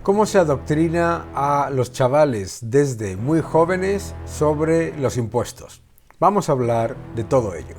¿Cómo se adoctrina a los chavales desde muy jóvenes sobre los impuestos? Vamos a hablar de todo ello.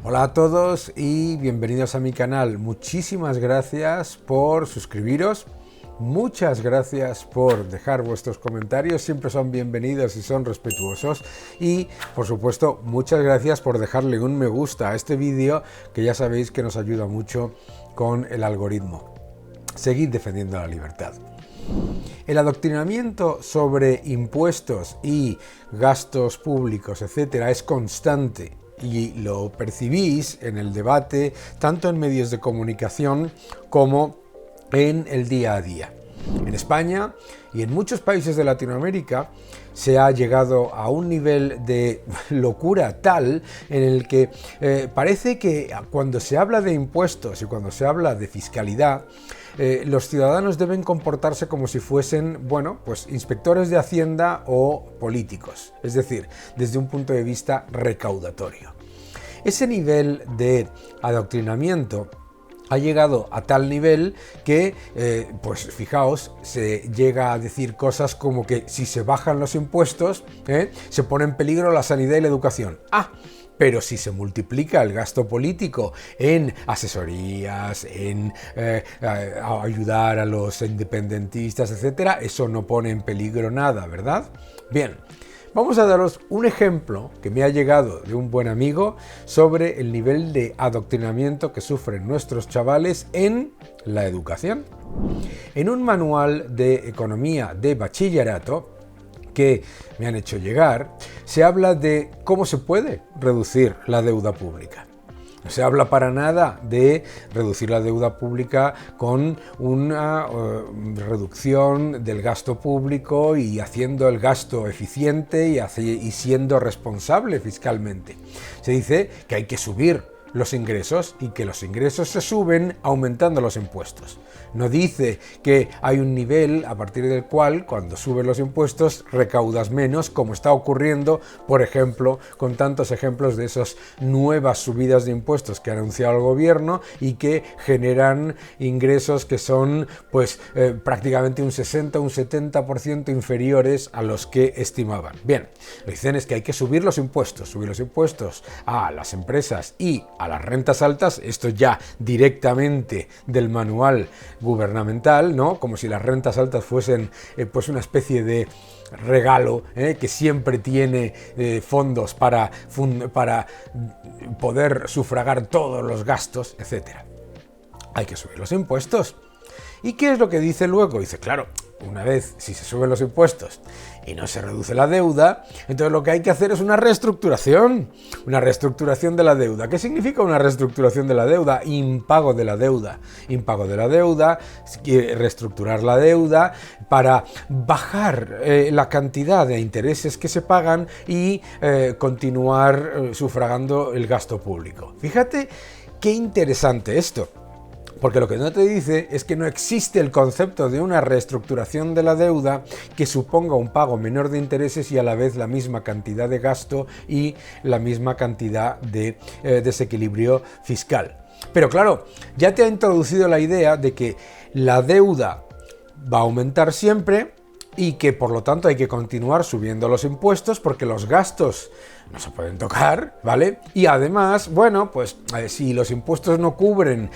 Hola a todos y bienvenidos a mi canal. Muchísimas gracias por suscribiros. Muchas gracias por dejar vuestros comentarios, siempre son bienvenidos y son respetuosos. Y, por supuesto, muchas gracias por dejarle un me gusta a este vídeo, que ya sabéis que nos ayuda mucho con el algoritmo. Seguid defendiendo la libertad. El adoctrinamiento sobre impuestos y gastos públicos, etcétera, es constante. Y lo percibís en el debate, tanto en medios de comunicación como en el día a día. En España y en muchos países de Latinoamérica se ha llegado a un nivel de locura tal en el que parece que cuando se habla de impuestos y cuando se habla de fiscalidad, los ciudadanos deben comportarse como si fuesen, bueno, pues inspectores de Hacienda o políticos, es decir, desde un punto de vista recaudatorio. Ese nivel de adoctrinamiento ha llegado a tal nivel que, pues fijaos, se llega a decir cosas como que si se bajan los impuestos, se pone en peligro la sanidad y la educación. Pero si se multiplica el gasto político en asesorías, en ayudar a los independentistas, etcétera, eso no pone en peligro nada, ¿verdad? Bien, vamos a daros un ejemplo que me ha llegado de un buen amigo sobre el nivel de adoctrinamiento que sufren nuestros chavales en la educación. En un manual de economía de bachillerato que me han hecho llegar, se habla de cómo se puede reducir la deuda pública. No se habla para nada de reducir la deuda pública con una reducción del gasto público y haciendo el gasto eficiente y siendo responsable fiscalmente. Se dice que hay que subir los ingresos y que los ingresos se suben aumentando los impuestos. No dice que hay un nivel a partir del cual, cuando suben los impuestos, recaudas menos, como está ocurriendo, por ejemplo, con tantos ejemplos de esas nuevas subidas de impuestos que ha anunciado el gobierno y que generan ingresos que son pues prácticamente un 60 o un 70% inferiores a los que estimaban. Bien, lo que dicen es que hay que subir los impuestos a las empresas y a las rentas altas, esto ya directamente del manual gubernamental, ¿no? Como si las rentas altas fuesen pues una especie de regalo que siempre tiene fondos para poder sufragar todos los gastos, etcétera. Hay que subir los impuestos. ¿Y qué es lo que dice luego? Dice, claro, una vez si se suben los impuestos y no se reduce la deuda, entonces lo que hay que hacer es una reestructuración de la deuda. ¿Qué significa una reestructuración de la deuda? Impago de la deuda, reestructurar la deuda para bajar la cantidad de intereses que se pagan y continuar sufragando el gasto público. Fíjate qué interesante esto. Porque lo que no te dice es que no existe el concepto de una reestructuración de la deuda que suponga un pago menor de intereses y a la vez la misma cantidad de gasto y la misma cantidad de desequilibrio fiscal. Pero claro, ya te ha introducido la idea de que la deuda va a aumentar siempre y que por lo tanto hay que continuar subiendo los impuestos porque los gastos no se pueden tocar, ¿vale? Y además, bueno, pues si los impuestos no cubren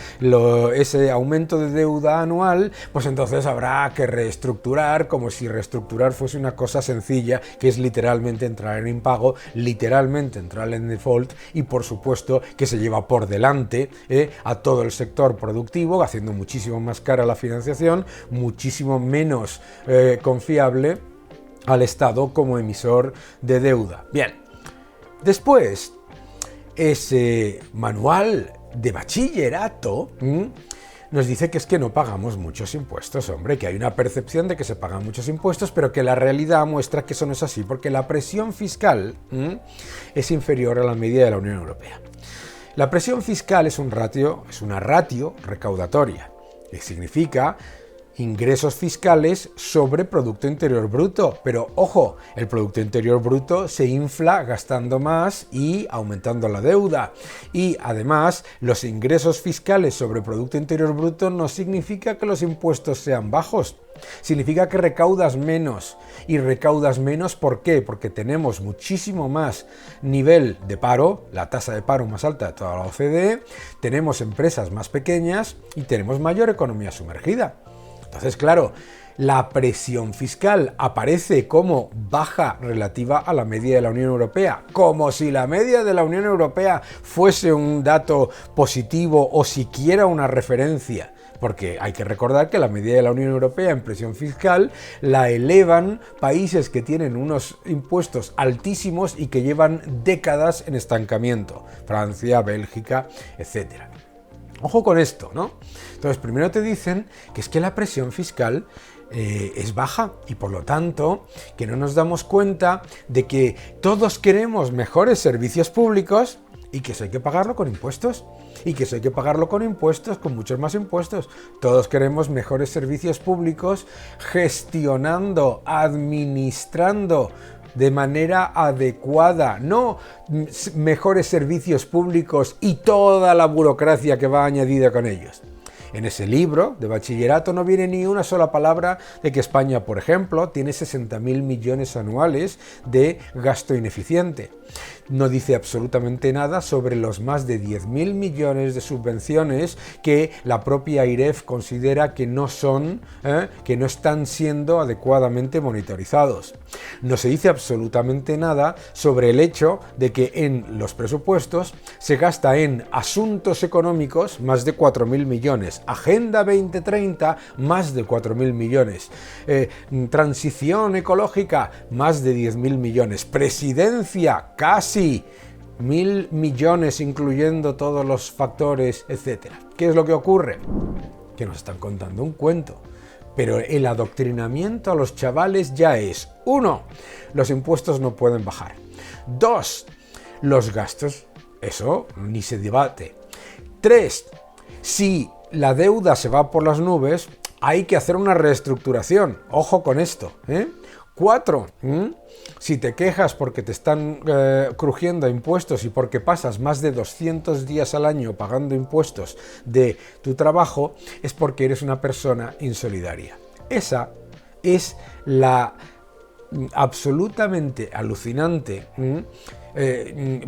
ese aumento de deuda anual, pues entonces habrá que reestructurar, como si reestructurar fuese una cosa sencilla, que es literalmente entrar en impago, literalmente entrar en default y por supuesto que se lleva por delante a todo el sector productivo, haciendo muchísimo más cara la financiación, muchísimo menos confiable al Estado como emisor de deuda. Bien. Después, ese manual de bachillerato nos dice que es que no pagamos muchos impuestos, hombre, que hay una percepción de que se pagan muchos impuestos, pero que la realidad muestra que eso no es así, porque la presión fiscal es inferior a la media de la Unión Europea. La presión fiscal es una ratio recaudatoria, que significa ingresos fiscales sobre Producto Interior Bruto. Pero ojo, el Producto Interior Bruto se infla gastando más y aumentando la deuda. Y además, los ingresos fiscales sobre Producto Interior Bruto no significa que los impuestos sean bajos. Significa que recaudas menos. Y recaudas menos, ¿por qué? Porque tenemos muchísimo más nivel de paro, la tasa de paro más alta de toda la OCDE, tenemos empresas más pequeñas y tenemos mayor economía sumergida. Entonces, claro, la presión fiscal aparece como baja relativa a la media de la Unión Europea, como si la media de la Unión Europea fuese un dato positivo o siquiera una referencia, porque hay que recordar que la media de la Unión Europea en presión fiscal la elevan países que tienen unos impuestos altísimos y que llevan décadas en estancamiento, Francia, Bélgica, etcétera. Ojo con esto, ¿no? Entonces, primero te dicen que es que la presión fiscal es baja y por lo tanto que no nos damos cuenta de que todos queremos mejores servicios públicos y que eso hay que pagarlo con impuestos. Y que eso hay que pagarlo con impuestos, con muchos más impuestos. Todos queremos mejores servicios públicos gestionando, administrando de manera adecuada, no mejores servicios públicos y toda la burocracia que va añadida con ellos. En ese libro de bachillerato no viene ni una sola palabra de que España, por ejemplo, tiene 60.000 millones anuales de gasto ineficiente. No dice absolutamente nada sobre los más de 10.000 millones de subvenciones que la propia AIREF considera que no están siendo adecuadamente monitorizados. No se dice absolutamente nada sobre el hecho de que en los presupuestos se gasta en asuntos económicos más de 4.000 millones, Agenda 2030 más de 4.000 millones, transición ecológica más de 10.000 millones, presidencia casi 1.000 millones incluyendo todos los factores, etcétera. ¿Qué es lo que ocurre? Que nos están contando un cuento. Pero el adoctrinamiento a los chavales ya es: 1. Los impuestos no pueden bajar. 2. Los gastos, eso ni se debate. 3. Si la deuda se va por las nubes, hay que hacer una reestructuración. Ojo con esto, 4. Si te quejas porque te están crujiendo impuestos y porque pasas más de 200 días al año pagando impuestos de tu trabajo, es porque eres una persona insolidaria. Esa es la absolutamente alucinante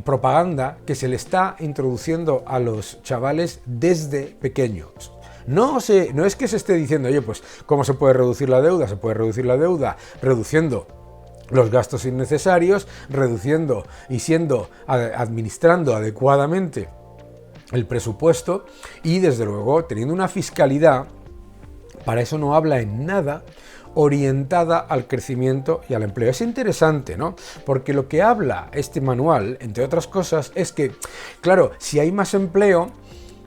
propaganda que se le está introduciendo a los chavales desde pequeños. No es que se esté diciendo, oye, pues, ¿cómo se puede reducir la deuda? Se puede reducir la deuda reduciendo los gastos innecesarios, reduciendo y administrando adecuadamente el presupuesto y, desde luego, teniendo una fiscalidad, para eso no habla en nada, orientada al crecimiento y al empleo. Es interesante, ¿no? Porque lo que habla este manual, entre otras cosas, es que, claro, si hay más empleo,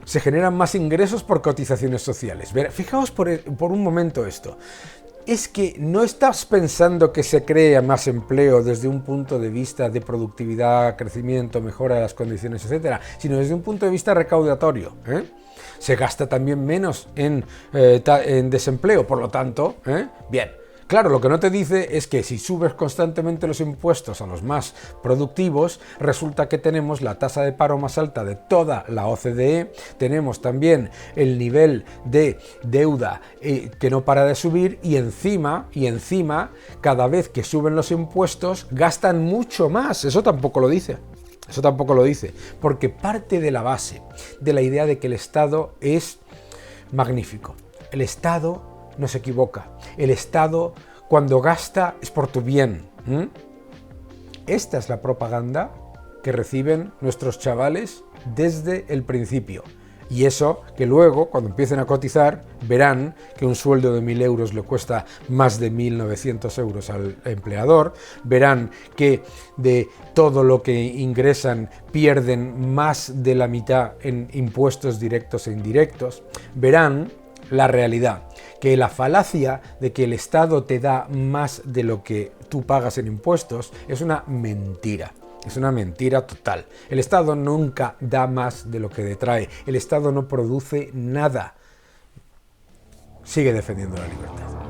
se generan más ingresos por cotizaciones sociales. Fijaos por un momento esto. Es que no estás pensando que se crea más empleo desde un punto de vista de productividad, crecimiento, mejora de las condiciones, etcétera, sino desde un punto de vista recaudatorio. Se gasta también menos en desempleo, por lo tanto, bien. Claro, lo que no te dice es que si subes constantemente los impuestos a los más productivos, resulta que tenemos la tasa de paro más alta de toda la OCDE, tenemos también el nivel de deuda que no para de subir y encima, cada vez que suben los impuestos, gastan mucho más. Eso tampoco lo dice. Eso tampoco lo dice, porque parte de la base de la idea de que el Estado es magnífico. El Estado no se equivoca. El Estado, cuando gasta, es por tu bien. Esta es la propaganda que reciben nuestros chavales desde el principio. Y eso que luego, cuando empiecen a cotizar, verán que un sueldo de 1.000 euros le cuesta más de 1.900 euros al empleador, verán que de todo lo que ingresan pierden más de la mitad en impuestos directos e indirectos, verán la realidad, que la falacia de que el Estado te da más de lo que tú pagas en impuestos es una mentira. Es una mentira total. El Estado nunca da más de lo que detrae. El Estado no produce nada. sigue defendiendo la libertad.